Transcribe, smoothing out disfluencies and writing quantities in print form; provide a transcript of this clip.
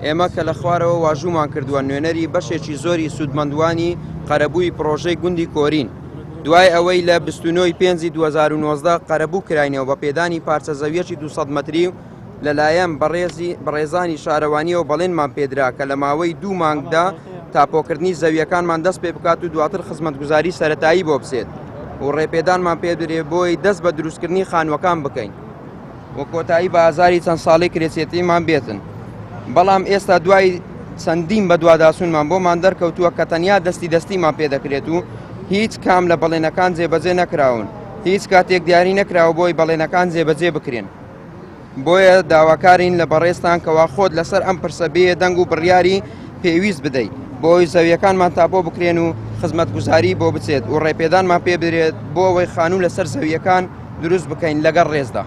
ئێمە کە لە خوارەوە واژوومان کردووە نوێنەری بەشێکی زۆری سوودمەندوانی قەرەبووی پرۆژەی گوندی کۆرین. دوای ئەوەی لە 29 پێنجی 2019 قەرەبوو کراینەوە بە پێدانی پارچە زەویەکی 200 مەتری لەلایەن بەڕێزانی شارەوانیەوە بەڵێنمان پێدرا کە لە ماوەی 2 مانگدا تاپۆکردنی زەویەکانمان دەست پێ بکات و دواتر خزمەتگوزاری سەرەتایی بۆ بچێت و ڕێپێدانمان پێدرێ بۆی دەست بە دروستکردنی خانووەکان بکەین و کۆتایی بە ئازاری چەند ساڵی کرێچێتیمان بێتن. بەڵام ئێستا دوای چەندین بە دوواداسوونمان بۆمان دەرکەوتووە کە تەنیا دەستیمان پێدەکرێت و هیچ کام لە بەڵێنەکان جێبەجێ نەکراون، هیچ کاتێک دیاری نەکراوە بۆی بەڵێنەکان جێبەجێ بکرێن. بۆیە داواکارین لە بەڕێستان کەوا خۆت لەسەر ئەم پرسە بێ دەنگ و بڕیاری پێویست بدەیت بۆی زەویەکانمان تاپۆ بکرێن و خزمەتگوزاری بۆ بچێت و ڕێپێدانمان پێ بدرێت بۆ ئەوەی خانوو لەسەر زەویەکان دروست بکەین لەگەڵ ڕێزدا.